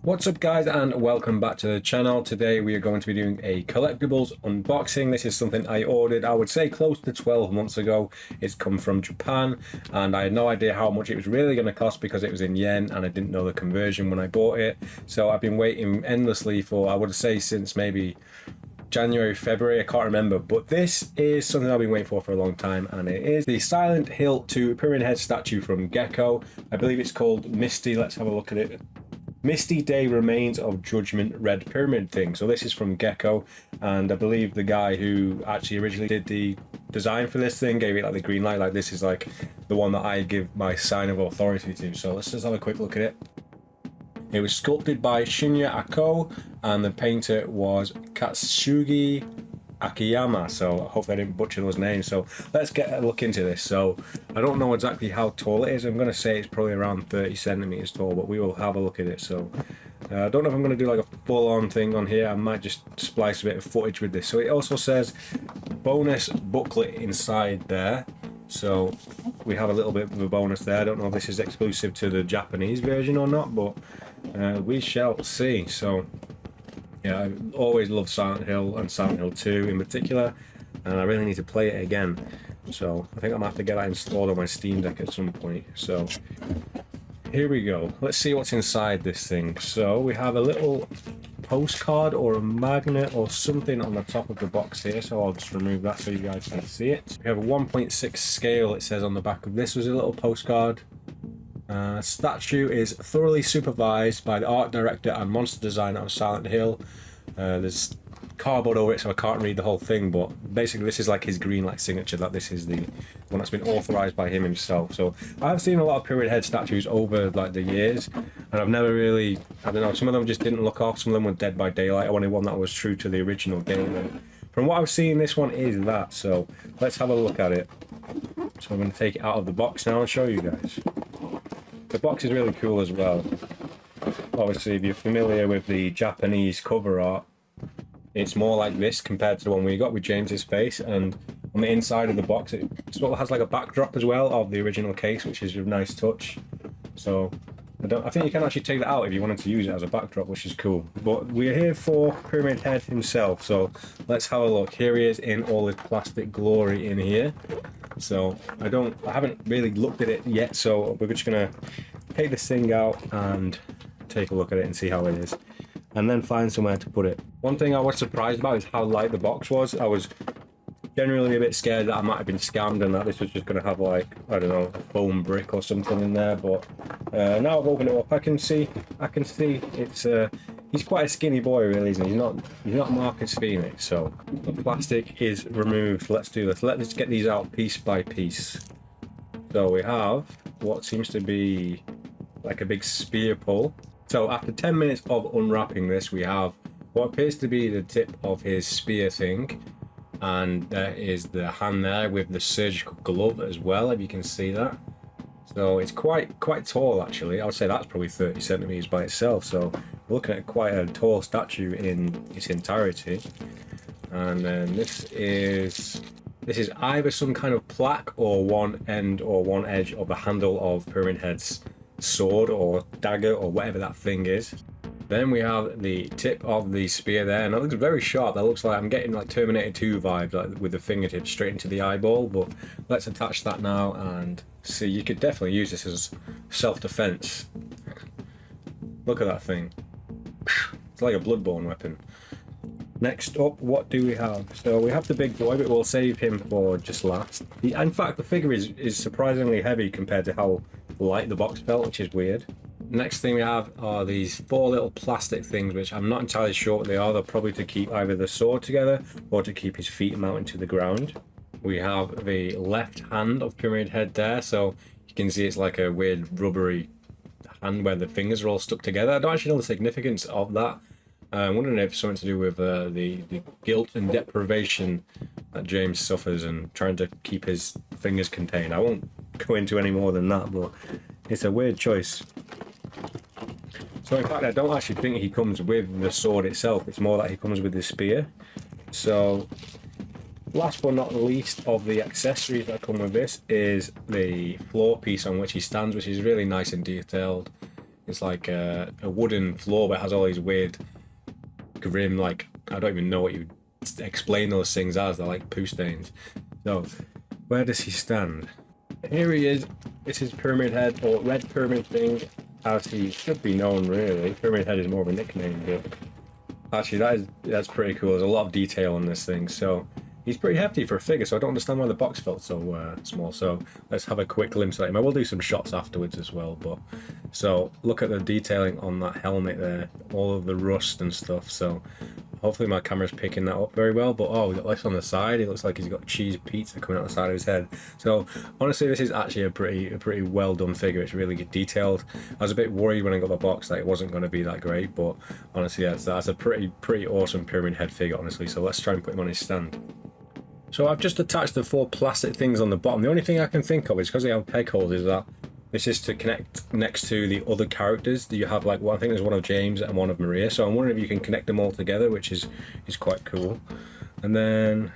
What's up guys, and welcome back to the channel. Today we are going to be doing a collectibles unboxing. This is something I ordered, I would say close to 12 months ago. It's come from Japan and I had no idea how much it was really going to cost because it was in yen and I didn't know the conversion when I bought it. So I've been waiting endlessly for, I would say, since maybe January, February, I can't remember, but this is something I've been waiting for a long time, and it is the Silent Hill 2 Pyramid Head statue from Gecco. I believe it's called Misty. Let's have a look at it. Misty Day Remains of Judgment Red Pyramid thing. So this is from Gecco, and I believe the guy who actually originally did the design for this thing gave it like the green light. Like, this is like the one that I give my sign of authority to. So let's just have a quick look at it. It was sculpted by Shinya Ako, and the painter was Katsugi Akiyama. So hopefully I didn't butcher those names. So let's get a look into this. So I don't know exactly how tall it is. I'm going to say it's probably around 30 centimeters tall, but we will have a look at it. So I don't know if I'm going to do like a full-on thing on here. I might just splice a bit of footage with this. So it also says bonus booklet inside there. So we have a little bit of a bonus there. I don't know if this is exclusive to the Japanese version or not, but we shall see. So yeah, I always loved Silent Hill and Silent Hill 2 in particular, and I really need to play it again. So I think I'm gonna have to get that installed on my Steam Deck at some point. So here we go. Let's see what's inside this thing. So we have a little postcard or a magnet or something on the top of the box here, so I'll just remove that so you guys can see it. We have a 1.6 scale, it says on the back of this. Was a little postcard. Statue is thoroughly supervised by the art director and monster designer of Silent Hill. There's cardboard over it, so I can't read the whole thing, but basically this is like his green light signature, that this is the one that's been authorized by him himself. So I've seen a lot of Pyramid Head statues over like the years, and I've never really, I don't know, some of them just didn't look off, some of them were Dead by Daylight. I wanted one that was true to the original game, and from what I've seen, this one is that. So let's have a look at it. So I'm going to take it out of the box now and show you guys. The box is really cool as well. Obviously, if you're familiar with the Japanese cover art, it's more like this compared to the one we got with James's face, and on the inside of the box it sort of has like a backdrop as well of the original case, which is a nice touch. So I think you can actually take that out if you wanted to use it as a backdrop, which is cool. But we're here for Pyramid Head himself, so let's have a look. Here he is in all his plastic glory in here. So I haven't really looked at it yet, so we're just gonna take this thing out and take a look at it and see how it is, and then find somewhere to put it. One thing I was surprised about is how light the box was. I was generally a bit scared that I might have been scammed and that this was just going to have, like, I don't know, a foam brick or something in there, but now I've opened it up, I can see it's he's quite a skinny boy, really, isn't he? He's not Marcus Phoenix. So the plastic is removed. Let's do this. Let's get these out piece by piece. So we have what seems to be like a big spear pull. So after 10 minutes of unwrapping this, we have what appears to be the tip of his spear thing, and there is the hand there with the surgical glove as well, if you can see that. So it's quite tall, actually. I would say that's probably 30 centimeters by itself, so we're looking at quite a tall statue in its entirety. And then this is either some kind of plaque or one end or one edge of the handle of Pyramid Head's sword or dagger or whatever that thing is. Then we have the tip of the spear there, and that looks very sharp. That looks like I'm getting like Terminator 2 vibes, like with the fingertip straight into the eyeball. But let's attach that now and see. You could definitely use this as self-defense. Look at that thing. It's like a bloodborne weapon. Next up, what do we have? So we have the big boy, but we'll save him for just last. In fact, the figure is surprisingly heavy compared to how light the box felt, which is weird. Next thing we have are these 4 little plastic things, which I'm not entirely sure what they are. They're probably to keep either the sword together or to keep his feet mounted to the ground. We have the left hand of Pyramid Head there, so you can see it's like a weird rubbery hand where the fingers are all stuck together. I don't actually know the significance of that. I'm wondering if it's something to do with the guilt and deprivation that James suffers and trying to keep his fingers contained. I won't go into any more than that, but it's a weird choice. So in fact, I don't actually think he comes with the sword itself. It's more that he comes with the spear. So last but not least of the accessories that come with this is the floor piece on which he stands, which is really nice and detailed. It's like a wooden floor, but it has all these weird grim, like, I don't even know what you explain those things as. They're like poo stains. So where does he stand? Here he is. This is Pyramid Head, or Red Pyramid Thing, as he should be known really. Pyramid Head is more of a nickname, but actually that's pretty cool. There's a lot of detail on this thing. So he's pretty hefty for a figure, so I don't understand why the box felt so small. So let's have a quick glimpse at him. I will do some shots afterwards as well, but so look at the detailing on that helmet there, all of the rust and stuff. So hopefully my camera's picking that up very well. But oh, we got this on the side. It looks like he's got cheese pizza coming out the side of his head. So honestly, this is actually a pretty well done figure. It's really detailed. I was a bit worried when I got the box that it wasn't going to be that great, but honestly, yeah, that's a pretty awesome Pyramid Head figure, honestly. So let's try and put him on his stand. So I've just attached the 4 plastic things on the bottom. The only thing I can think of is because they have peg holes is that this is to connect next to the other characters that you have, like, well, I think there's one of James and one of Maria. So I'm wondering if you can connect them all together, which is quite cool. And then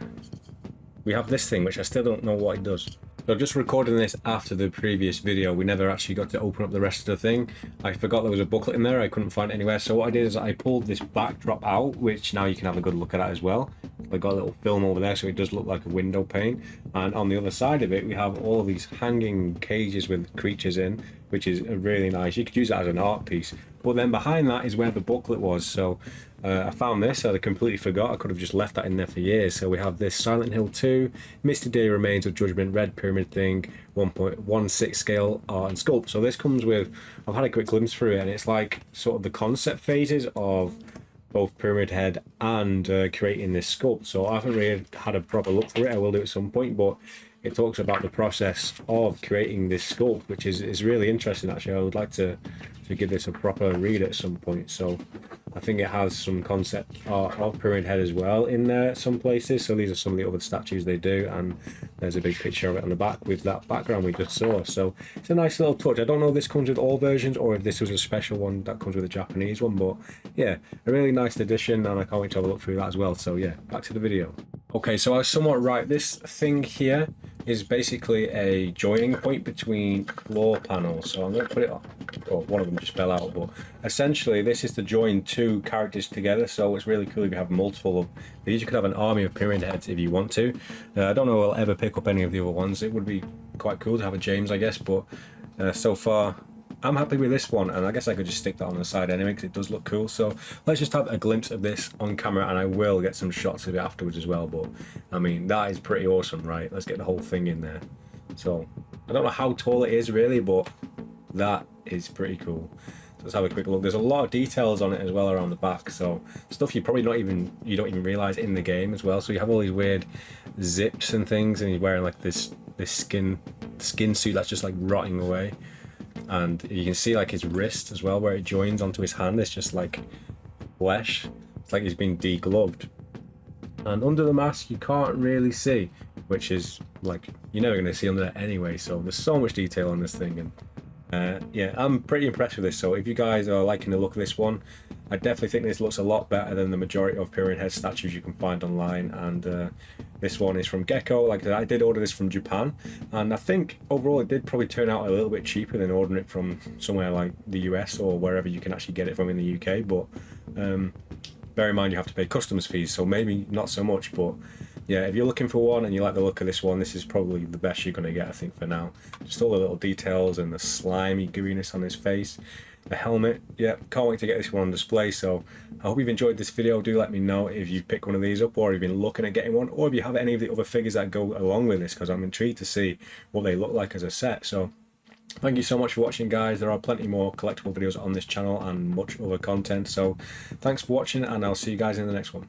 we have this thing, which I still don't know what it does. So just recording this after the previous video, we never actually got to open up the rest of the thing. I forgot there was a booklet in there, I couldn't find it anywhere. So what I did is I pulled this backdrop out, which now you can have a good look at as well. I got a little film over there, so it does look like a window pane. And on the other side of it, we have all of these hanging cages with creatures in, which is really nice. You could use that as an art piece. But then behind that is where the booklet was. So I found this, I completely forgot. I could have just left that in there for years. So we have this Silent Hill 2, Misty Day Remains of Judgment, Red Pyramid Thing, 1.16 scale art and sculpt. So this comes with, I've had a quick glimpse through it, and it's like sort of the concept phases of both Pyramid Head and creating this sculpt. So I haven't really had a proper look through it. I will do at some point, but it talks about the process of creating this sculpt, which is really interesting. Actually, I would like to give this a proper read at some point. So I think it has some concept art of Pyramid Head as well in there some places. So these are some of the other statues they do, and there's a big picture of it on the back with that background we just saw. So it's a nice little touch. I don't know if this comes with all versions or if this was a special one that comes with a Japanese one, but yeah, a really nice addition, and I can't wait to have a look through that as well. So yeah, back to the video. Okay, so I was somewhat right. This thing here is basically a joining point between floor panels. So I'm going to put it on. Oh, one of them just fell out, but essentially this is to join 2 characters together. So it's really cool if you have multiple of these. You could have an army of Pyramid Heads if you want to. I don't know if I'll ever pick up any of the other ones. It would be quite cool to have a James, I guess, but so far I'm happy with this one, and I guess I could just stick that on the side anyway because it does look cool. So let's just have a glimpse of this on camera, and I will get some shots of it afterwards as well. But I mean, that is pretty awesome, right? Let's get the whole thing in there. So I don't know how tall it is really, but that is pretty cool. So let's have a quick look. There's a lot of details on it as well around the back, so stuff you probably don't even realize in the game as well. So you have all these weird zips and things, and he's wearing like this skin suit that's just like rotting away. And you can see like his wrist as well, where it joins onto his hand. It's just like flesh. It's like he's been degloved. And under the mask you can't really see, which is like you're never going to see under there anyway. So there's so much detail on this thing, and yeah, I'm pretty impressed with this. So if you guys are liking the look of this one, I definitely think this looks a lot better than the majority of Pyramid Head statues you can find online. And this one is from Gecco. Like I said, I did order this from Japan, and I think overall it did probably turn out a little bit cheaper than ordering it from somewhere like the US or wherever you can actually get it from in the UK. But bear in mind you have to pay customs fees, so maybe not so much. But yeah, if you're looking for one and you like the look of this one, this is probably the best you're going to get, I think, for now. Just all the little details and the slimy gooiness on his face. The helmet, yeah, can't wait to get this one on display. So I hope you've enjoyed this video. Do let me know if you've picked one of these up, or if you've been looking at getting one, or if you have any of the other figures that go along with this, because I'm intrigued to see what they look like as a set. So thank you so much for watching, guys. There are plenty more collectible videos on this channel and much other content. So thanks for watching, and I'll see you guys in the next one.